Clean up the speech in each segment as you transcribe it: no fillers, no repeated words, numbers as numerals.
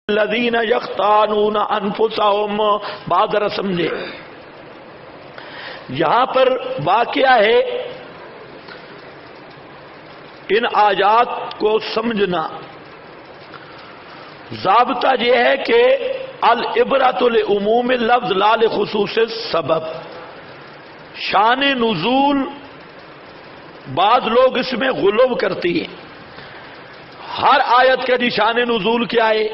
الذین یختانون انفسہم بات ذرا سمجھے. یہاں پر واقعہ ہے ان آیات کو سمجھنا. ضابطہ یہ ہے کہ العبرۃ لعموم اللفظ لا لخصوص السبب. شان نزول بعض لوگ اس میں غلو کرتی ہیں. ہر آیت کا شان نزول کیا ہے؟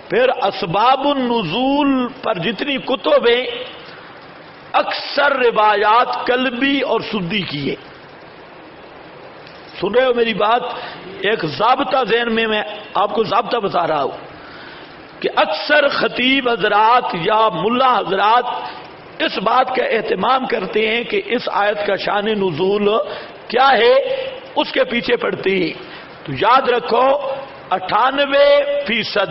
پھر اسباب النزول پر جتنی کتب ہیں اکثر روایات قلبی اور سدی کی ہے. سن رہے ہو میری بات؟ ایک ضابطہ ذہن میں آپ کو ضابطہ بتا رہا ہوں کہ اکثر خطیب حضرات یا ملا حضرات اس بات کا اہتمام کرتے ہیں کہ اس آیت کا شان نزول کیا ہے، اس کے پیچھے پڑتے ہیں. تو یاد رکھو 98%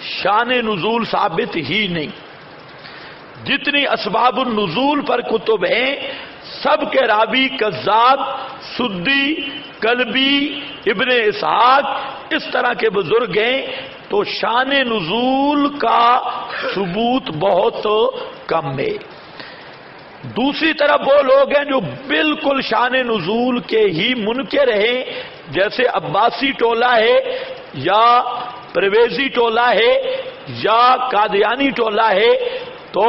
شان نزول ثابت ہی نہیں. جتنی اسباب النزول پر کتب ہیں سب کے راوی کذاب، سدی، قلبی، ابن اسحاق اس طرح کے بزرگ ہیں. تو شان نزول کا ثبوت بہت کم ہے. دوسری طرف وہ لوگ ہیں جو بالکل شان نزول کے ہی منکر ہیں، جیسے عباسی ٹولہ ہے یا پرویزی ٹولہ ہے یا قادیانی ٹولہ ہے، تو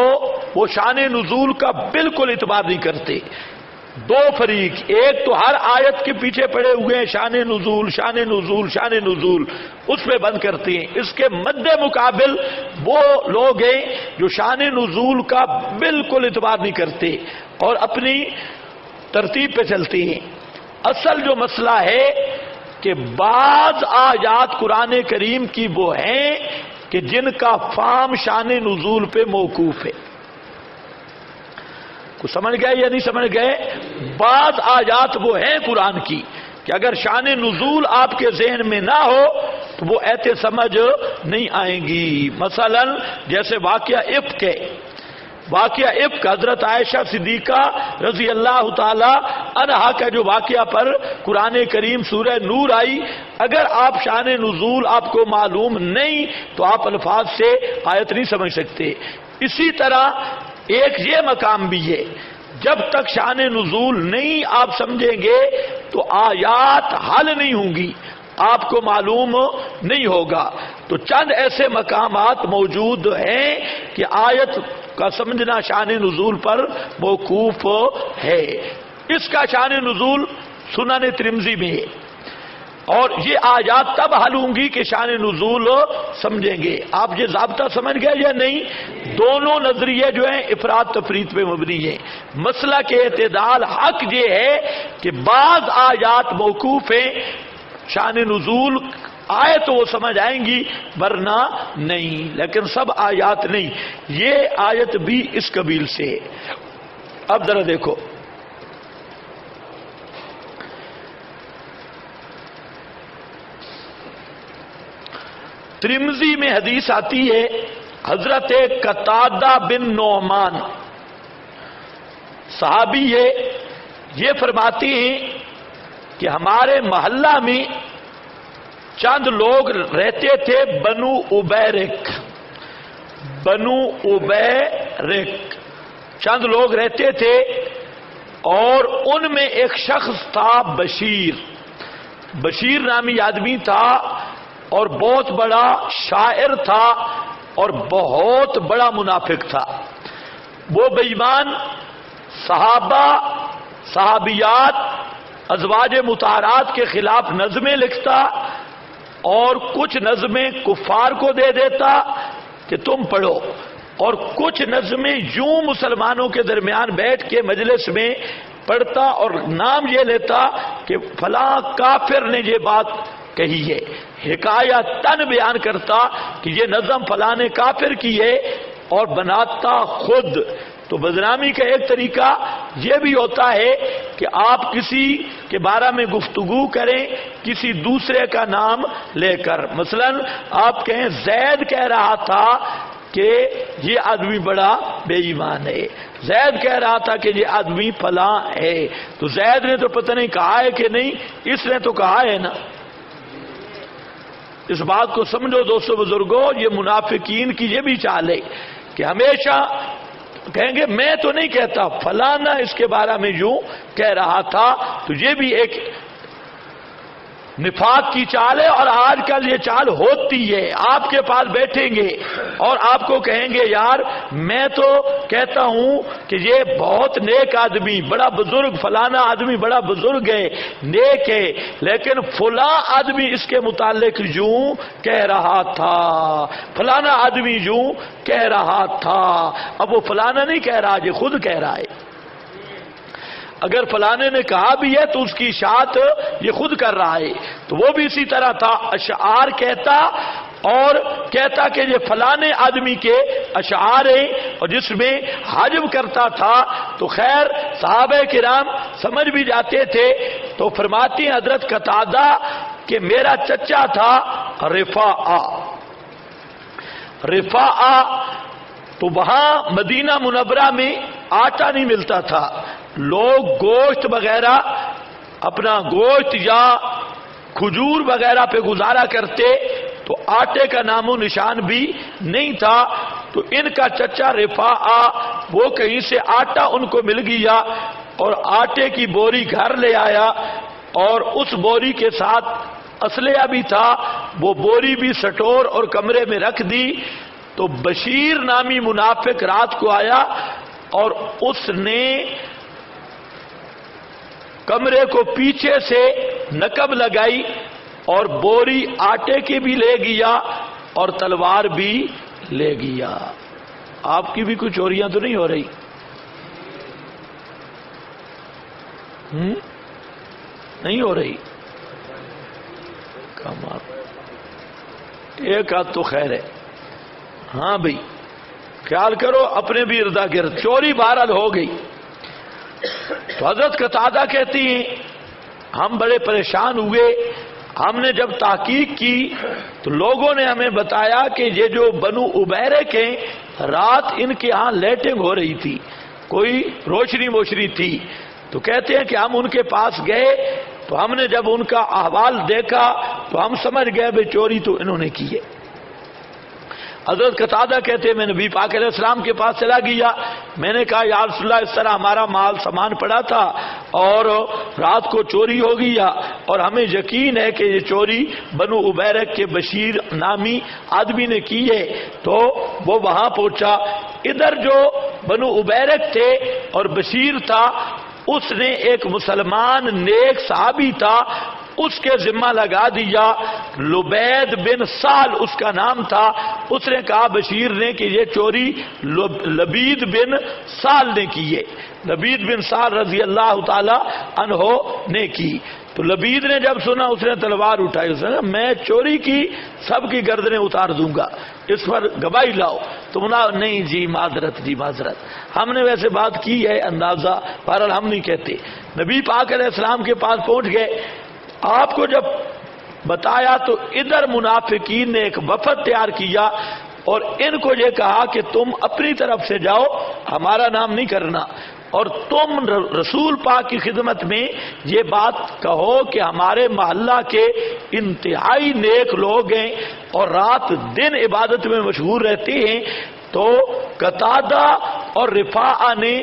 وہ شان نزول کا بالکل اعتبار نہیں کرتے. دو فریق، ایک تو ہر آیت کے پیچھے پڑے ہوئے ہیں شان نزول شان نزول شان نزول، اس پہ بند کرتے ہیں. اس کے مد مقابل وہ لوگ ہیں جو شان نزول کا بالکل اعتبار نہیں کرتے اور اپنی ترتیب پہ چلتے ہیں. اصل جو مسئلہ ہے کہ بعض آیات قرآن کریم کی وہ ہیں کہ جن کا فہم شان نزول پہ موقوف ہے. کچھ سمجھ گئے یا نہیں سمجھ گئے؟ بعض آیات وہ ہیں قرآن کی کہ اگر شان نزول آپ کے ذہن میں نہ ہو تو وہ ایسے سمجھ نہیں آئیں گی. مثلا جیسے واقعہ افک ہے. واقعہ افک حضرت عائشہ صدیقہ رضی اللہ تعالی عنہا کا جو واقعہ پر قرآن کریم سورہ نور آئی، اگر آپ شان نزول آپ کو معلوم نہیں تو آپ الفاظ سے آیت نہیں سمجھ سکتے. اسی طرح ایک یہ مقام بھی ہے، جب تک شان نزول نہیں آپ سمجھیں گے تو آیات حل نہیں ہوں گی، آپ کو معلوم نہیں ہوگا. تو چند ایسے مقامات موجود ہیں کہ آیت کا سمجھنا شان نزول پر موقوف ہے. اس کا شان نزول سنن ترمذی میں ہے، اور یہ آیات تب حل ہوں گی کہ شان نزول سمجھیں گے. آپ یہ ضابطہ سمجھ گئے یا نہیں؟ دونوں نظریے جو ہیں افراد تفرید پہ مبنی ہیں. مسئلہ کے اعتدال حق یہ ہے کہ بعض آیات موقوف ہیں، شان نزول آئے تو وہ سمجھ آئیں گی ورنہ نہیں، لیکن سب آیات نہیں. یہ آیت بھی اس قبیل سے ہے. اب ذرا دیکھو، ترمذی میں حدیث آتی ہے، حضرت قتادہ بن نعمان صحابی ہے، یہ فرماتے ہیں کہ ہمارے محلہ میں چند لوگ رہتے تھے، بنو عبیرک. بنو عبیرک چند لوگ رہتے تھے، اور ان میں ایک شخص تھا بشیر. بشیر نامی آدمی تھا اور بہت بڑا شاعر تھا اور بہت بڑا منافق تھا. وہ بے ایمان صحابہ صحابیات ازواج مطہرات کے خلاف نظمیں لکھتا اور کچھ نظمیں کفار کو دے دیتا کہ تم پڑھو، اور کچھ نظمیں یوں مسلمانوں کے درمیان بیٹھ کے مجلس میں پڑھتا اور نام یہ لیتا کہ فلاں کافر نے یہ بات کہی ہے. حکایتاً بیان کرتا کہ یہ نظم فلاں نے کافر کی ہے اور بناتا خود. تو بدنامی کا ایک طریقہ یہ بھی ہوتا ہے کہ آپ کسی کے بارے میں گفتگو کریں کسی دوسرے کا نام لے کر. مثلا آپ کہیں زید کہہ رہا تھا کہ یہ آدمی بڑا بے ایمان ہے، زید کہہ رہا تھا کہ یہ آدمی فلاں ہے. تو زید نے تو پتہ نہیں کہا ہے کہ نہیں، اس نے تو کہا ہے نا. اس بات کو سمجھو دوستو بزرگوں، یہ منافقین کی یہ بھی چال ہے کہ ہمیشہ کہیں گے میں تو نہیں کہتا، فلانا اس کے بارے میں یوں کہہ رہا تھا. تو یہ بھی ایک نفاق کی چال ہے، اور آج کل یہ چال ہوتی ہے. آپ کے پاس بیٹھیں گے اور آپ کو کہیں گے یار میں تو کہتا ہوں کہ یہ بہت نیک آدمی، بڑا بزرگ، فلانا آدمی بڑا بزرگ ہے، نیک ہے، لیکن فلاں آدمی اس کے متعلق یوں کہہ رہا تھا، فلانا آدمی یوں کہہ رہا تھا. اب وہ فلانا نہیں کہہ رہا، یہ خود کہہ رہا ہے. اگر فلانے نے کہا بھی ہے تو اس کی اشاعت یہ خود کر رہا ہے. تو وہ بھی اسی طرح تھا، اشعار کہتا اور کہتا کہ یہ فلانے آدمی کے اشعار ہیں، اور جس میں حجم کرتا تھا. تو خیر صحابہ کرام سمجھ بھی جاتے تھے. تو فرماتی ہیں حضرت قتادہ کہ میرا چچا تھا رفاعہ، تو وہاں مدینہ منورہ میں آٹا نہیں ملتا تھا. لوگ گوشت وغیرہ، اپنا گوشت یا کھجور وغیرہ پہ گزارا کرتے، تو آٹے کا نام و نشان بھی نہیں تھا. تو ان کا چچا رفاعہ وہ کہیں سے آٹا ان کو مل گیا اور آٹے کی بوری گھر لے آیا، اور اس بوری کے ساتھ اسلحہ بھی تھا. وہ بوری بھی سٹور اور کمرے میں رکھ دی. تو بشیر نامی منافق رات کو آیا اور اس نے کمرے کو پیچھے سے نقب لگائی اور بوری آٹے کی بھی لے گیا اور تلوار بھی لے گیا. آپ کی بھی کچھ چوریاں تو نہیں ہو رہی؟ نہیں ہو رہی؟ کمال، ایک آدھ تو خیر ہے. ہاں بھئی خیال کرو اپنے بھی اردا گرد. چوری بہرحال ہو گئی. تو حضرت قتادہ کہتی ہیں ہم بڑے پریشان ہوئے. ہم نے جب تحقیق کی تو لوگوں نے ہمیں بتایا کہ یہ جو بنو عبیرک ہیں، رات ان کے ہاں لیٹنگ ہو رہی تھی، کوئی روشنی ووشنی تھی. تو کہتے ہیں کہ ہم ان کے پاس گئے تو ہم نے جب ان کا احوال دیکھا تو ہم سمجھ گئے بھئی چوری تو انہوں نے کی ہے. حضرت قتادہ کہتے ہیں میں نبی پاک علیہ السلام کے پاس چلا گیا. میں نے کہا یا رسول اللہ اس طرح ہمارا مال سامان پڑا تھا اور رات کو چوری ہو گیا، اور ہمیں یقین ہے کہ یہ چوری بنو عبیرک کے بشیر نامی آدمی نے کی ہے. تو وہ وہاں پہنچا. ادھر جو بنو عبیرک تھے اور بشیر تھا، اس نے ایک مسلمان نیک صحابی تھا، اس کے ذمہ لگا دیا. لبید بن سال اس کا نام تھا. اس نے کہا بشیر نے کہ یہ چوری لبید بن سال نے کی ہے. لبید بن سال رضی اللہ تعالی عنہ نے کی. تو لبید نے جب سنا اس نے تلوار اٹھائی. اس نے کہا میں چوری کی سب کی گردنیں اتار دوں گا، اس پر گواہی لاؤ. تو نہیں جی معذرت، جی معذرت، ہم نے ویسے بات کی ہے اندازہ، بہرحال ہم نہیں کہتے. نبی پاک علیہ السلام کے پاس پہنچ گئے. آپ کو جب بتایا تو ادھر منافقین نے ایک وفد تیار کیا اور ان کو یہ کہا کہ تم اپنی طرف سے جاؤ، ہمارا نام نہیں کرنا، اور تم رسول پاک کی خدمت میں یہ بات کہو کہ ہمارے محلہ کے انتہائی نیک لوگ ہیں اور رات دن عبادت میں مشغول رہتے ہیں. تو قتادہ اور رفاعہ نے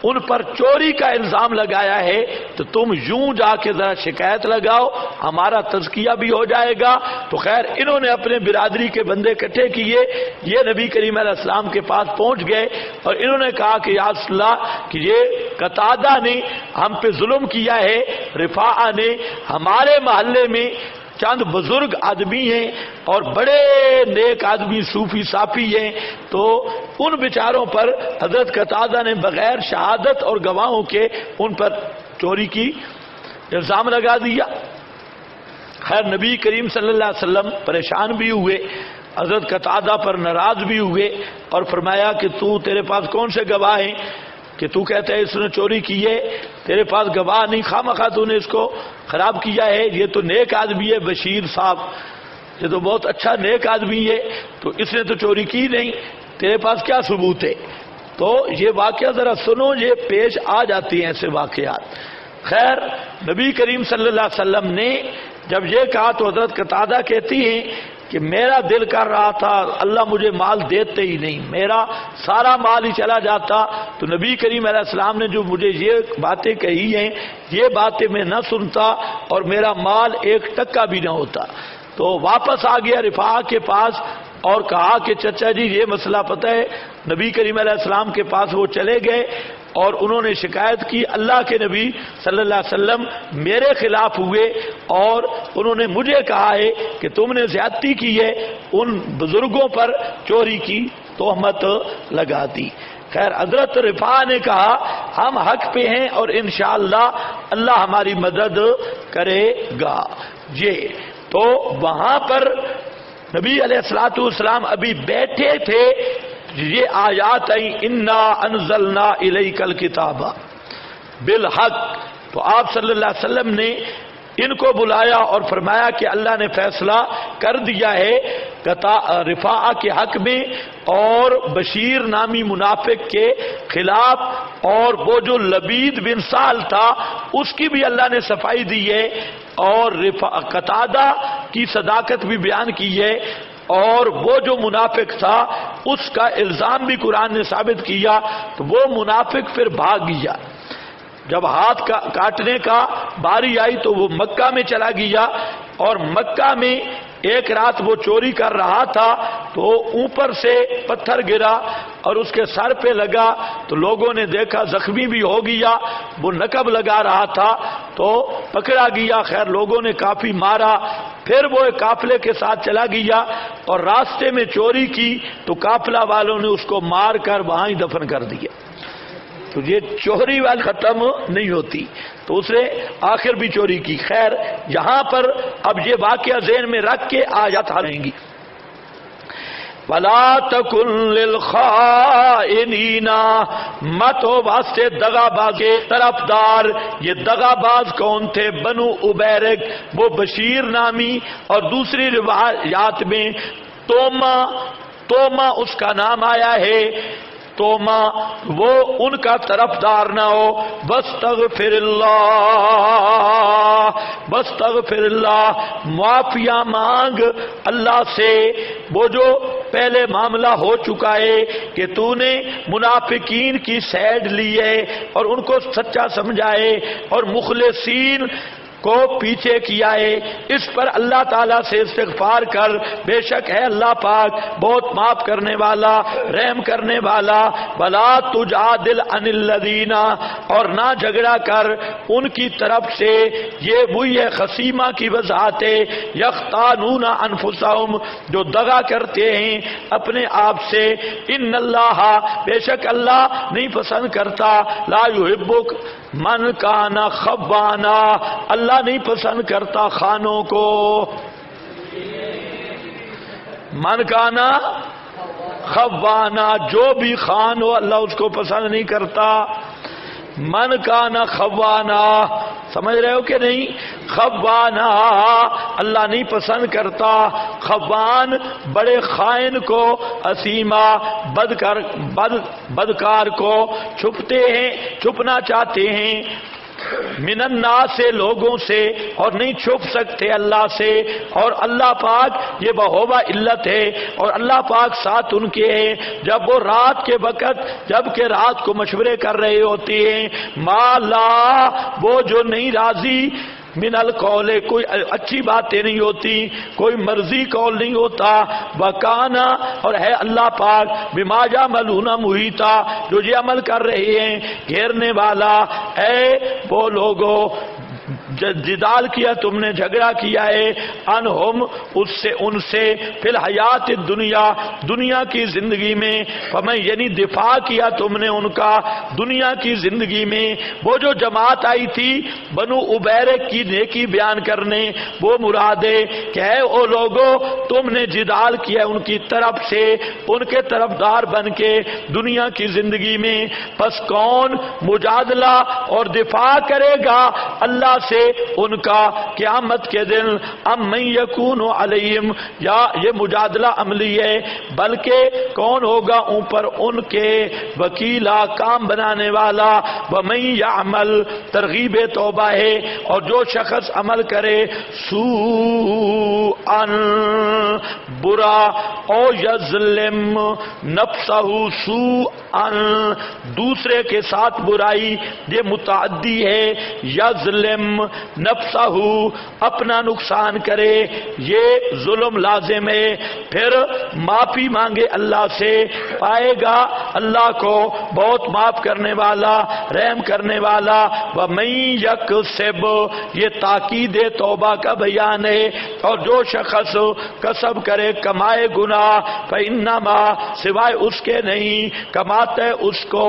ان پر چوری کا الزام لگایا ہے، تو تم یوں جا کے ذرا شکایت لگاؤ، ہمارا تزکیہ بھی ہو جائے گا. تو خیر انہوں نے اپنے برادری کے بندے اکٹھے کیے. یہ نبی کریم علیہ السلام کے پاس پہنچ گئے اور انہوں نے کہا کہ یا رسول اللہ کہ یہ قتادہ نے ہم پہ ظلم کیا ہے، رفاعہ نے. ہمارے محلے میں چند بزرگ آدمی ہیں اور بڑے نیک آدمی صوفی صافی ہیں، تو ان بیچاروں پر حضرت قتادہ نے بغیر شہادت اور گواہوں کے ان پر چوری کی الزام لگا دیا. خیر نبی کریم صلی اللہ علیہ وسلم پریشان بھی ہوئے، حضرت قتادہ پر ناراض بھی ہوئے اور فرمایا کہ تیرے پاس کون سے گواہ ہیں کہ تو کہتا ہے اس نے چوری کی ہے؟ تیرے پاس گواہ نہیں، خواہ تو نے اس کو خراب کیا ہے. یہ تو نیک آدمی ہے بشیر صاحب، یہ تو بہت اچھا نیک آدمی ہے، تو اس نے تو چوری کی نہیں، تیرے پاس کیا ثبوت ہے؟ تو یہ واقعہ ذرا سنو، یہ پیش آ جاتی ہیں ایسے واقعات. خیر نبی کریم صلی اللہ علیہ وسلم نے جب یہ کہا تو حضرت قتادہ کہتی ہیں کہ میرا دل کر رہا تھا اللہ مجھے مال دیتے ہی نہیں، میرا سارا مال ہی چلا جاتا، تو نبی کریم علیہ السلام نے جو مجھے یہ باتیں کہی ہیں یہ باتیں میں نہ سنتا اور میرا مال 1 ٹکا بھی نہ ہوتا۔ تو واپس آ گیا رفاع کے پاس اور کہا کہ چچا جی یہ مسئلہ پتہ ہے۔ نبی کریم علیہ السلام کے پاس وہ چلے گئے اور انہوں نے شکایت کی، اللہ کے نبی صلی اللہ علیہ وسلم میرے خلاف ہوئے اور انہوں نے مجھے کہا ہے کہ تم نے زیادتی کی ہے، ان بزرگوں پر چوری کی تہمت لگا دی۔ خیر حضرت رفاع نے کہا ہم حق پہ ہیں اور انشاءاللہ اللہ ہماری مدد کرے گا۔ یہ تو وہاں پر نبی علیہ الصلوۃ والسلام ابھی بیٹھے تھے، یہ آیات آئیں انا انزلنا الیک الکتاب بالحق، تو آپ صلی اللہ علیہ وسلم نے ان کو بلایا اور فرمایا کہ اللہ نے فیصلہ کر دیا ہے رفاع کے حق میں اور بشیر نامی منافق کے خلاف، اور وہ جو لبید بن سال تھا اس کی بھی اللہ نے صفائی دی ہے، اور قتادہ کی صداقت بھی بیان کی ہے، اور وہ جو منافق تھا اس کا الزام بھی قرآن نے ثابت کیا، تو وہ منافق پھر بھاگ گیا۔ جب ہاتھ کاٹنے کا باری آئی تو وہ مکہ میں چلا گیا، اور مکہ میں ایک رات وہ چوری کر رہا تھا تو اوپر سے پتھر گرا اور اس کے سر پہ لگا، تو لوگوں نے دیکھا زخمی بھی ہو گیا، وہ نقب لگا رہا تھا تو پکڑا گیا۔ خیر لوگوں نے کافی مارا، پھر وہ ایک قافلے کے ساتھ چلا گیا اور راستے میں چوری کی تو قافلہ والوں نے اس کو مار کر وہاں ہی دفن کر دیا۔ تو یہ چوری والی ختم نہیں ہوتی، تو اس نے آخر بھی چوری کی۔ خیر یہاں پر اب یہ واقعہ ذہن میں رکھ کے آیات آئیں گی، وَلَا تَكُنْ لِلْخَائِنِينَ، مت ہو واسطے دغا باز کے طرفدار۔ یہ دغا باز کون تھے؟ بنو عبیرک، وہ بشیر نامی، اور دوسری روایات میں توما اس کا نام آیا ہے، توما وہ ان کا طرفدار نہ ہو۔ واستغفر اللہ، معافیا مانگ اللہ سے، وہ جو پہلے معاملہ ہو چکا ہے کہ تو نے منافقین کی سائیڈ لی ہے اور ان کو سچا سمجھائے اور مخلصین کو پیچھے کیا ہے، اس پر اللہ تعالیٰ سے استغفار کر، بے شک ہے اللہ پاک بہت معاف کرنے والا رحم کرنے والا۔ ولا تجادل عن الذین، اور نہ جھگڑا کر ان کی طرف سے، یہ وہی ہے خصیمہ کی وضاحت ہے، یختانون انفسہم، جو دغا کرتے ہیں اپنے آپ سے۔ ان اللہ، بے شک اللہ نہیں پسند کرتا، لا یحبک من کان خوانا، اللہ نہیں پسند کرتا خانوں کو۔ من کانا خوانا، جو بھی خان ہو اللہ اس کو پسند نہیں کرتا۔ من کانا خوانا، سمجھ رہے ہو کہ نہیں؟ خوانا اللہ نہیں پسند کرتا، خوان بڑے خائن کو، اسیما بدکار کو، چھپتے ہیں، چھپنا چاہتے ہیں، من الناس سے، لوگوں سے، اور نہیں چھپ سکتے اللہ سے، اور اللہ پاک یہ بہوبہ علت ہے، اور اللہ پاک ساتھ ان کے ہیں جب وہ رات کے وقت، جب کہ رات کو مشورے کر رہے ہوتے ہیں، ما لا، وہ جو نہیں راضی، من القول، کوئی اچھی باتیں نہیں ہوتی، کوئی مرضی قول نہیں ہوتا، وکانا، اور ہے اللہ پاک بما یعملون محیطا، جو یہ عمل کر رہے ہیں گھیرنے والا۔ اے وہ لوگوں جدال کیا تم نے، جھگڑا کیا ہے، انہم اس سے، ان سے، فی الحیات الدنیا، دنیا کی زندگی میں، فمن یعنی دفاع کیا تم نے ان کا دنیا کی زندگی میں۔ وہ جو جماعت آئی تھی بنو عبیرک کی نیکی بیان کرنے، وہ مراد ہے کہ اے او لوگوں تم نے جدال کیا ان کی طرف سے، ان کے طرفدار بن کے دنیا کی زندگی میں، پس کون مجادلہ اور دفاع کرے گا اللہ سے ان کا قیامت کے دن ام من یکون علیہم، یا یہ مجادلہ عملی ہے، بلکہ کون ہوگا اوپر ان کے وکیلا، کام بنانے والا، ومن یعمل، ترغیب توبہ ہے، اور جو شخص عمل کرے سوءا، برا، او یظلم نفسہ سوءا، دوسرے کے ساتھ برائی، یہ متعدی ہے، یظلم نفسہ، اپنا نقصان کرے، یہ ظلم لازم ہے، پھر معافی مانگے اللہ سے، پائے گا اللہ کو بہت معاف کرنے والا، رحم کرنے والا۔ وَمَن یکسب، یہ تاکید توبہ کا بیان ہے، اور جو شخص کسب کرے، کمائے گناہ، فَإِنَّمَا، سوائے اس کے نہیں، کماتا ہے اس کو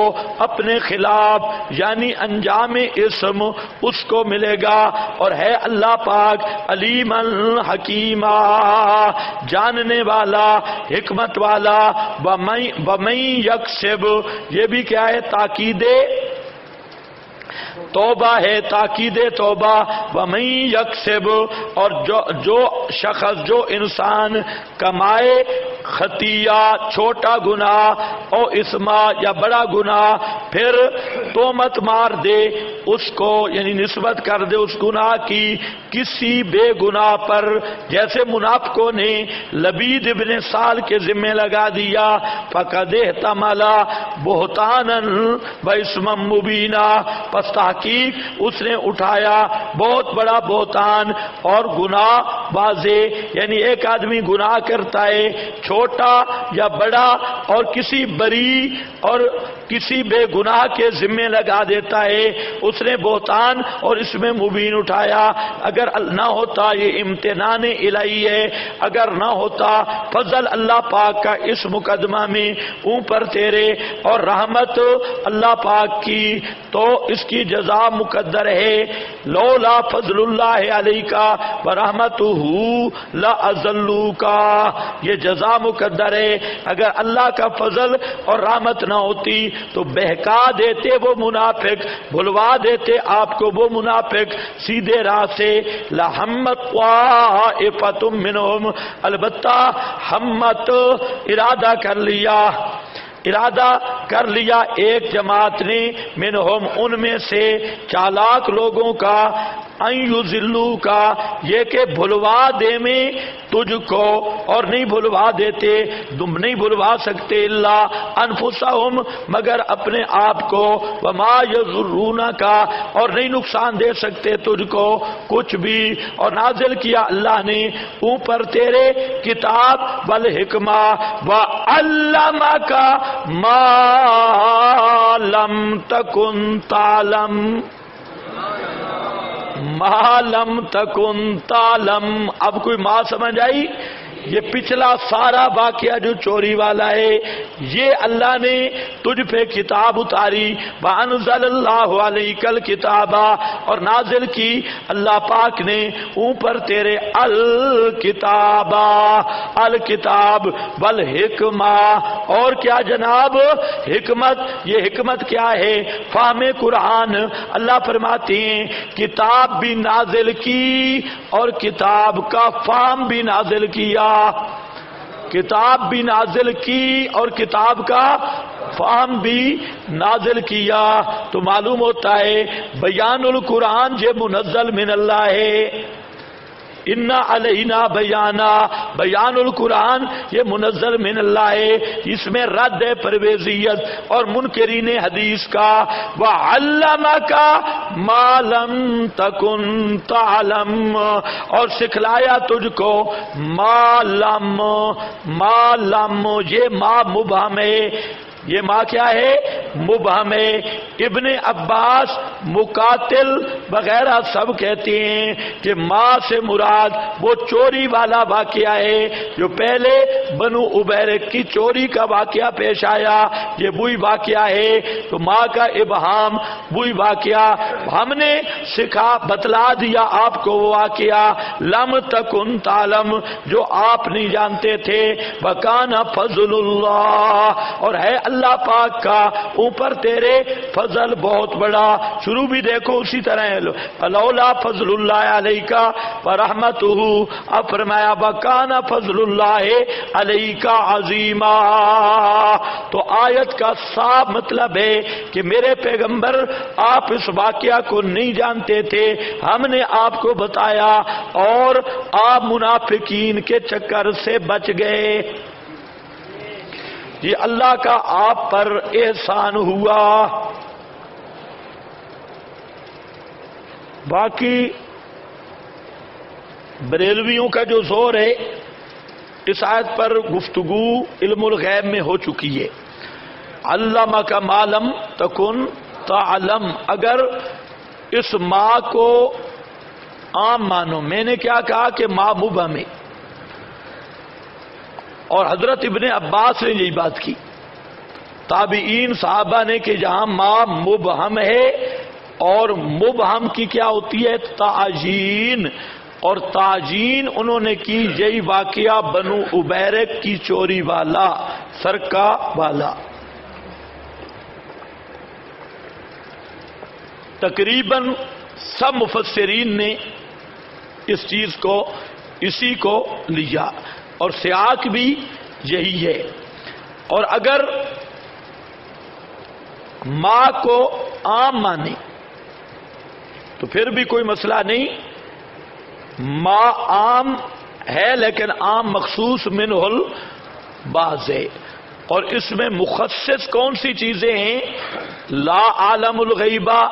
اپنے خلاف، یعنی انجام اسم اس کو ملے گا، اور ہے اللہ پاک علیم حکیمہ، جاننے والا، حکمت والا۔ وَمَن یکسب، یہ بھی کیا ہے؟ تاکید توبہ ہے، تاکید توبہ۔ وَمَن یکسب، اور جو شخص، جو انسان کمائے خطیہ، چھوٹا گناہ، او اسما، یا بڑا گناہ، پھر تہمت مار دے اس کو، یعنی نسبت کر دے اس گناہ کی کسی بے گناہ پر، جیسے منافقوں نے لبید ابن سال کے ذمہ لگا دیا، فقد احتمل بہتانا و اسما مبینا، پس تحقیق اس نے اٹھایا بہت بڑا بہتان اور گناہ واضح، یعنی ایک آدمی گناہ کرتا ہے چھوٹا یا بڑا، اور کسی بری اور کسی بے گناہ کے ذمے لگا دیتا ہے، اس نے بہتان اور اس میں مبین اٹھایا۔ اگر نہ ہوتا، یہ امتنان الہی ہے، اگر نہ ہوتا فضل اللہ پاک کا اس مقدمہ میں اوپر تیرے اور رحمت اللہ پاک کی، تو اس کی جزا مقدر ہے۔ لولا فضل اللہ علیک ورحمتہ لأضلوک، یہ جزا مقدر ہے، اگر اللہ کا فضل اور رحمت نہ ہوتی تو بہکا دیتے وہ منافق، بھلوا دیتے آپ کو وہ منافق سیدھے راہ سے۔ لہمت طائفۃ منہم، البتہ ہمت، ارادہ کر لیا ایک جماعت نے، منہم، ان میں سے، چالاک لوگوں کا، ان یضلوک، یہ کہ بھلوا دے میں تجھ کو، اور نہیں بھلوا دیتے، تم نہیں بھلوا سکتے، الا انفسہم، مگر اپنے آپ کو، وما یضرونک، اور نہیں نقصان دے سکتے تجھ کو کچھ بھی۔ اور نازل کیا اللہ نے اوپر تیرے کتاب والحکمہ، وعلمک ما لم تکن تعلم، ما لم تکن تعلم۔ اب کوئی ماں سمجھ آئی؟ یہ پچھلا سارا واقعہ جو چوری والا ہے، یہ اللہ نے تجھ پہ کتاب اتاری، وَأَنزَلَ اللَّهُ عَلَيْكَ الْكِتَابَ، اور نازل کی اللہ پاک نے اوپر تیرے الکتاب، الکتاب والحکمہ، اور کیا جناب؟ حکمت۔ یہ حکمت کیا ہے؟ فہم قرآن۔ اللہ فرماتے ہیں کتاب بھی نازل کی اور کتاب کا فہم بھی نازل کیا، کتاب بھی نازل کی اور کتاب کا فہم بھی نازل کیا۔ تو معلوم ہوتا ہے بیان القرآن یہ منزل من اللہ ہے، انا علینا بیانا، بیان القرآن یہ منزل من اللہ ہے، اس میں رد ہے پرویزیت اور منکرین حدیث کا۔ وعلمک ما لم تکن تعلم، اور سکھلایا تجھ کو ما لم، یہ ما مبہم ہے، یہ ماں کیا ہے؟ مبہم ہے۔ ابن عباس، مقاتل وغیرہ سب کہتے ہیں کہ ماں سے مراد وہ چوری والا واقعہ ہے جو پہلے بنو عبیرک کی چوری کا واقعہ پیش آیا، یہ وہی واقعہ ہے۔ تو ماں کا ابہام وہی واقعہ، ہم نے سکھا بتلا دیا آپ کو وہ واقعہ، لم تکن تعلم، جو آپ نہیں جانتے تھے۔ وکان فضل اللہ، اور ہے اللہ اللہ پاک کا اوپر تیرے فضل بہت بڑا. شروع بھی دیکھو اسی طرح ہے. فلولا فضل اللہ علیک ورحمتہ، اب فرمایا وکان فضل اللہ علیک عظیما. تو آیت کا صاف مطلب ہے کہ میرے پیغمبر آپ اس واقعہ کو نہیں جانتے تھے، ہم نے آپ کو بتایا اور آپ منافقین کے چکر سے بچ گئے. یہ اللہ کا آپ پر احسان ہوا. باقی بریلویوں کا جو زور ہے اس آیت پر گفتگو علم الغیب میں ہو چکی ہے. علمک ما لم تکن تعلم، اگر اس ماں کو عام مانو، میں نے کیا کہا کہ ماں مبہم ہے، اور حضرت ابن عباس نے یہی بات کی، تابعین صحابہ نے، کہ جہاں ماں مبہم ہے، اور مبہم کی کیا ہوتی ہے تعجین، اور تعجین انہوں نے کی یہی واقعہ بنو ابیرک کی چوری والا، سرقہ والا. تقریباً سب مفسرین نے اس چیز کو اسی کو لیا، اور سیاق بھی یہی ہے. اور اگر ماں کو عام مانے تو پھر بھی کوئی مسئلہ نہیں. ماں عام ہے لیکن عام مخصوص منہ البعض ہے، اور اس میں مخصص کون سی چیزیں ہیں؟ لا عالم الغیبہ،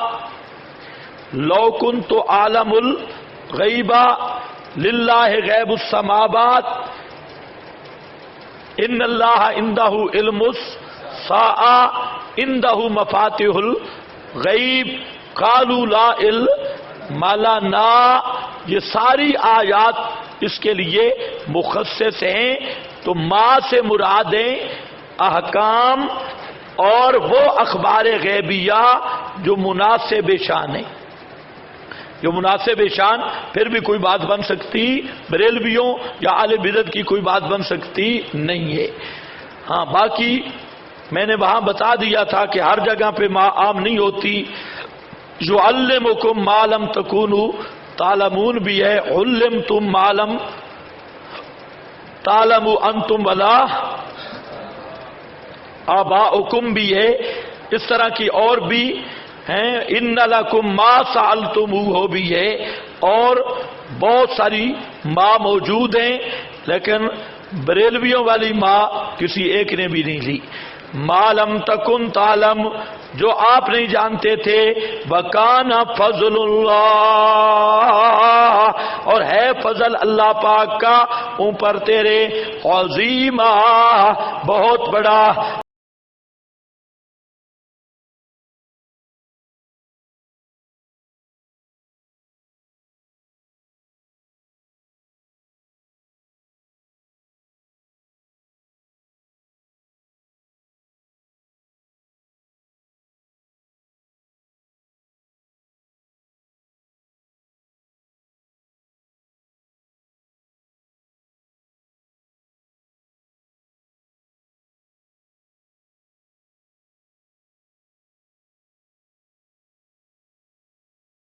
لو کنت عالم الغیبہ للہ غیب السماوات، ان اللہ عندہ علم الساعہ عندہ مفاتیح الغیب قالوا لا علم لنا. یہ ساری آیات اس کے لیے مخصص ہیں. تو ماں سے مرادیں احکام اور وہ اخبار غیبیہ جو مناسب شان ہیں. جو مناسب شان پھر بھی کوئی بات بن سکتی بریلویوں یا اہل بدعت کی کوئی بات بن سکتی نہیں ہے. ہاں باقی میں نے وہاں بتا دیا تھا کہ ہر جگہ پہ ماں عام نہیں ہوتی. یعلمکم ما لم تکونوا تعلمون بھی ہے، علمتم ما لم تعلموا انتم ولا آباؤکم بھی ہے. اس طرح کی اور بھی ہیں. ان لکم ما سألتموہ بھی ہے، اور بہت ساری ماں موجود ہیں، لیکن بریلویوں والی ماں کسی ایک نے بھی نہیں لی. ما لم تکن تعلم، جو آپ نہیں جانتے تھے. وکان فضل اللہ، اور ہے فضل اللہ پاک کا اوپر تیرے، عظیما، بہت بڑا.